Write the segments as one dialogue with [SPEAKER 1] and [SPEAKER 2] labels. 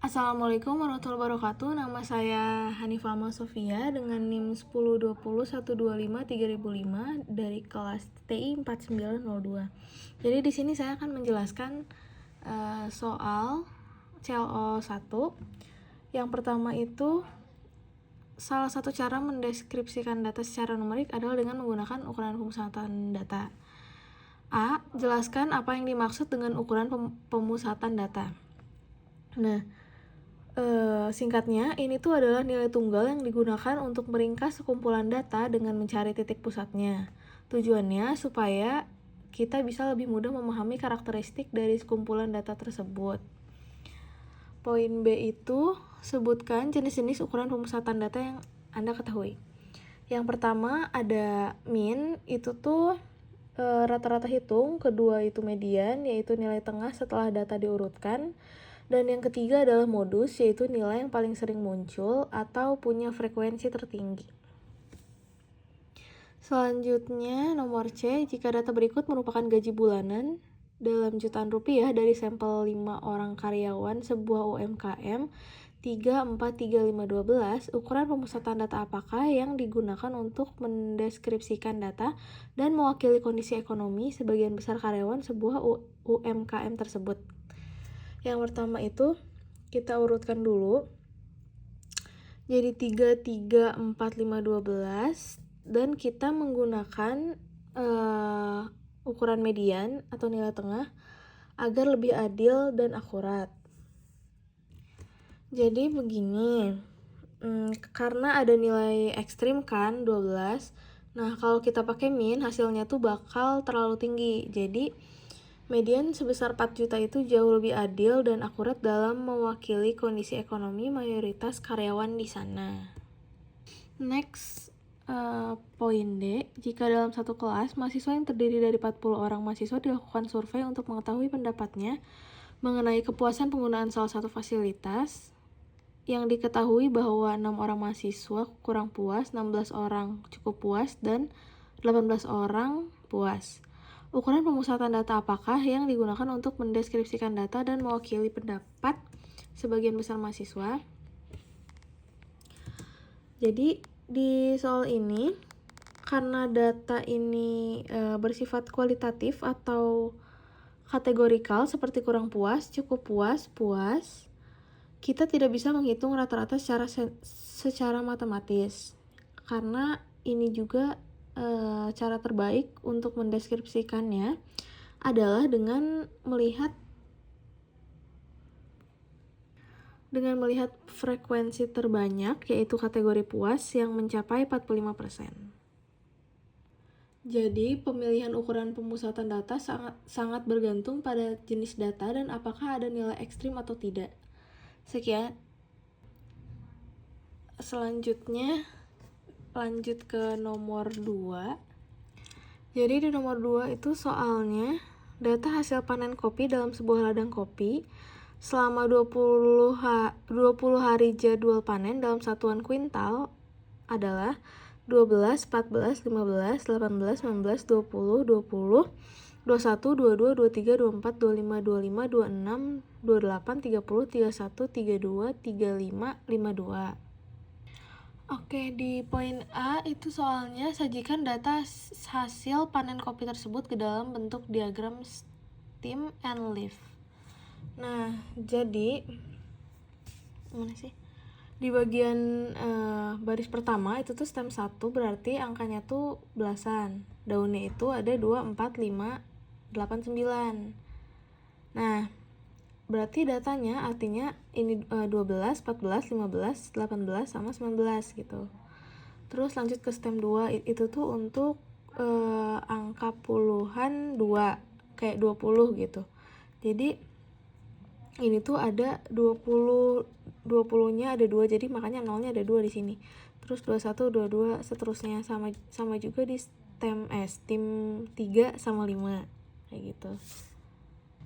[SPEAKER 1] Assalamualaikum warahmatullahi wabarakatuh. Nama saya Hanifah Amal Sofia dengan NIM 10201253.005 dari kelas TI 4902. Jadi di sini saya akan menjelaskan soal CLO 1. Yang pertama itu salah satu cara mendeskripsikan data secara numerik adalah dengan menggunakan ukuran pemusatan data. A. Jelaskan apa yang dimaksud dengan ukuran pemusatan data. Nah, singkatnya, ini tuh adalah nilai tunggal yang digunakan untuk meringkas sekumpulan data dengan mencari titik pusatnya. Tujuannya supaya kita bisa lebih mudah memahami karakteristik dari sekumpulan data tersebut. Poin B itu, sebutkan jenis-jenis ukuran pemusatan data yang Anda ketahui. Yang pertama ada mean, itu tuh rata-rata hitung. Kedua itu median, yaitu nilai tengah setelah data diurutkan. Dan yang ketiga adalah modus, yaitu nilai yang paling sering muncul atau punya frekuensi tertinggi. Selanjutnya, nomor C, jika data berikut merupakan gaji bulanan dalam jutaan rupiah dari sampel 5 orang karyawan sebuah UMKM 3, 4, 3, 5, 12, ukuran pemusatan data apakah yang digunakan untuk mendeskripsikan data dan mewakili kondisi ekonomi sebagian besar karyawan sebuah UMKM tersebut? Yang pertama itu kita urutkan dulu. Jadi 3, 3, 4, 5, 12 dan kita menggunakan ukuran median atau nilai tengah agar lebih adil dan akurat. Jadi begini, karena ada nilai ekstrim kan 12. Nah, kalau kita pakai min hasilnya tuh bakal terlalu tinggi. Jadi median sebesar 4 juta itu jauh lebih adil dan akurat dalam mewakili kondisi ekonomi mayoritas karyawan di sana. Next, poin D, jika dalam satu kelas mahasiswa yang terdiri dari 40 orang mahasiswa dilakukan survei untuk mengetahui pendapatnya mengenai kepuasan penggunaan salah satu fasilitas, yang diketahui bahwa 6 orang mahasiswa kurang puas, 16 orang cukup puas, dan 18 orang puas. Ukuran pemusatan data apakah yang digunakan untuk mendeskripsikan data dan mewakili pendapat sebagian besar mahasiswa? Jadi di soal ini, karena data ini bersifat kualitatif atau kategorikal seperti kurang puas, cukup puas, puas, kita tidak bisa menghitung rata-rata secara matematis. Karena ini juga cara terbaik untuk mendeskripsikannya adalah dengan melihat frekuensi terbanyak, yaitu kategori puas yang mencapai 45%. Jadi, pemilihan ukuran pemusatan data sangat bergantung pada jenis data dan apakah ada nilai ekstrim atau tidak. Sekian. Selanjutnya, lanjut ke nomor 2. Jadi di nomor 2 itu soalnya data hasil panen kopi dalam sebuah ladang kopi selama 20 hari jadwal panen dalam satuan kuintal adalah 12, 14, 15, 18, 19, 20, 20, 21, 22, 23, 24, 25, 25, 26, 28, 30, 31, 32, 35, 52. Oke, di poin A itu soalnya sajikan data hasil panen kopi tersebut ke dalam bentuk diagram stem and leaf. Nah, jadi mana sih? Di bagian baris pertama itu tuh stem 1, berarti angkanya tuh belasan. Daunnya itu ada 2, 4, 5, 8, 9. Nah, berarti datanya artinya ini 12, 14, 15, 18, sama 19 gitu. Terus lanjut ke stem 2, itu tuh untuk angka puluhan 2, kayak 20 gitu. Jadi ini tuh ada 20-nya ada 2, jadi makanya nolnya ada 2 di sini. Terus 21, 22 seterusnya, sama juga di stem 3 sama 5 kayak gitu.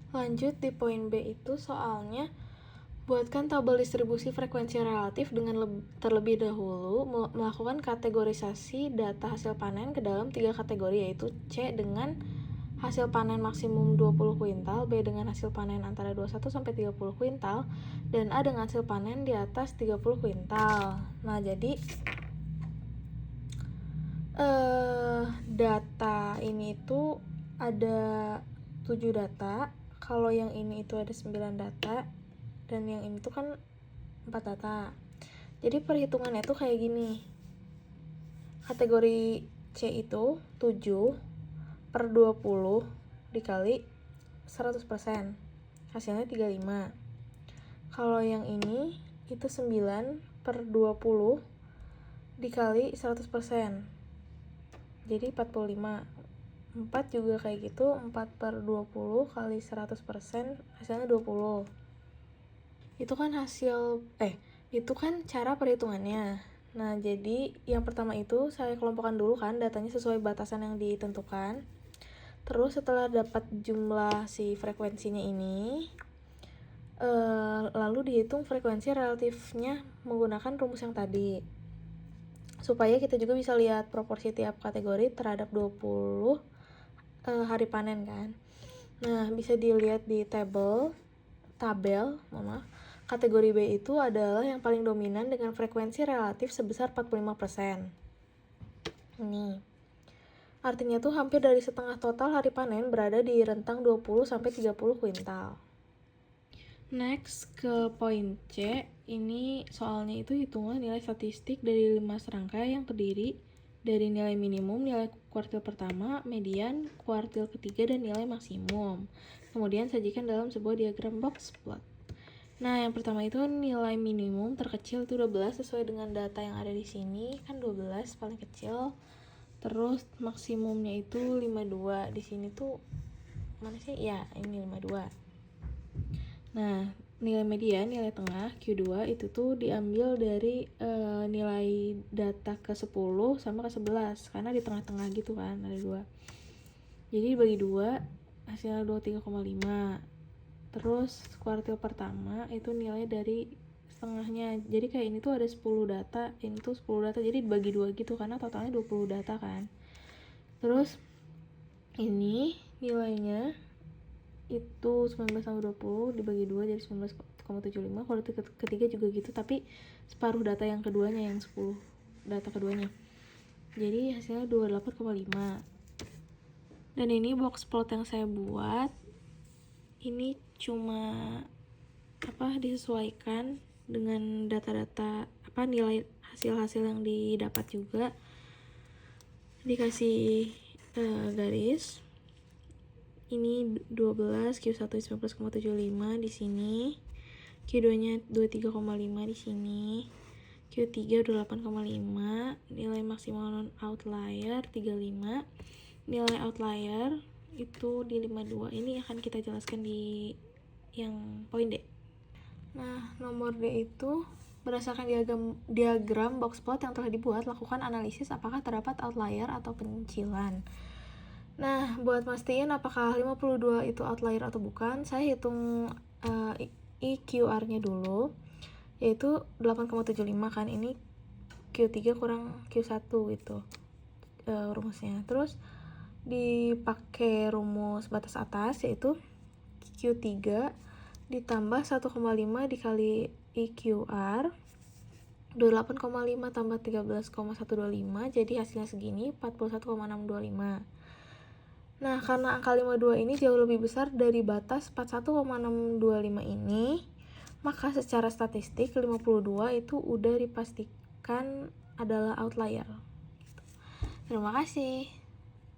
[SPEAKER 1] Lanjut di poin B itu soalnya buatkan tabel distribusi frekuensi relatif dengan terlebih dahulu melakukan kategorisasi data hasil panen ke dalam 3 kategori, yaitu C dengan hasil panen maksimum 20 kuintal, B dengan hasil panen antara 21 sampai 30 kuintal, dan A dengan hasil panen di atas 30 kuintal. Nah, jadi data ini itu ada 7 data. Kalau yang ini itu ada 9 data, dan yang ini tuh kan 4 data. Jadi perhitungannya tuh kayak gini. Kategori C itu 7 per 20 dikali 100%. Hasilnya 35. Kalau yang ini itu 9 per 20 dikali 100%. Jadi 45. 4 juga kayak gitu, 4 per 20 kali 100%, hasilnya 20. Itu kan itu kan cara perhitungannya. Nah, jadi yang pertama itu saya kelompokkan dulu kan datanya sesuai batasan yang ditentukan. Terus setelah dapat jumlah si frekuensinya ini, lalu dihitung frekuensi relatifnya menggunakan rumus yang tadi. Supaya kita juga bisa lihat proporsi tiap kategori terhadap 20 hari panen kan. Nah, bisa dilihat di tabel, kategori B itu adalah yang paling dominan dengan frekuensi relatif sebesar 45%. Ini artinya tuh hampir dari setengah total hari panen berada di rentang 20-30 kuintal. Next ke poin C, ini soalnya itu hitungan nilai statistik dari 5 serangkai yang terdiri dari nilai minimum, nilai kuartil pertama, median, kuartil ketiga, dan nilai maksimum. Kemudian sajikan dalam sebuah diagram box plot. Nah, yang pertama itu nilai minimum terkecil itu 12 sesuai dengan data yang ada di sini, kan 12 paling kecil. Terus maksimumnya itu 52. Di sini tuh mana sih? Ya, ini 52. Nah, nilai median, nilai tengah Q2 itu tuh diambil dari nilai data ke 10 sama ke 11 karena di tengah-tengah gitu kan, ada 2. Jadi dibagi 2 hasilnya 23,5. Terus kuartil pertama itu nilai dari setengahnya. Jadi kayak ini tuh ada 10 data, ini tuh 10 data, jadi dibagi 2 gitu karena totalnya 20 data kan. Terus ini nilainya itu 19 sama 20 dibagi 2 jadi 19,75. Kuartil ketiga juga gitu, tapi separuh data yang keduanya, yang 10 data keduanya. Jadi hasilnya 28,5. Dan ini box plot yang saya buat ini cuma disesuaikan dengan data-data nilai hasil-hasil yang didapat juga dikasih garis. Ini 12, Q1 19,75 di sini, Q2-nya 23,5 di sini, Q3 28,5, nilai maksimal non outlier 35, nilai outlier itu di 52. Ini akan kita jelaskan di yang poin D. Nah, nomor D itu berdasarkan diagram box plot yang telah dibuat, lakukan analisis apakah terdapat outlier atau penyicilan. Nah, buat mastiin apakah 52 itu outlier atau bukan, saya hitung EQR-nya dulu, yaitu 8,75 kan, ini Q3 kurang Q1 gitu rumusnya. Terus dipakai rumus batas atas, yaitu Q3 ditambah 1,5 dikali EQR, 28,5 tambah 13,125, jadi hasilnya segini, 41,625. Nah, karena angka 52 ini jauh lebih besar dari batas 41,625 ini, maka secara statistik 52 itu udah dipastikan adalah outlier. Terima kasih.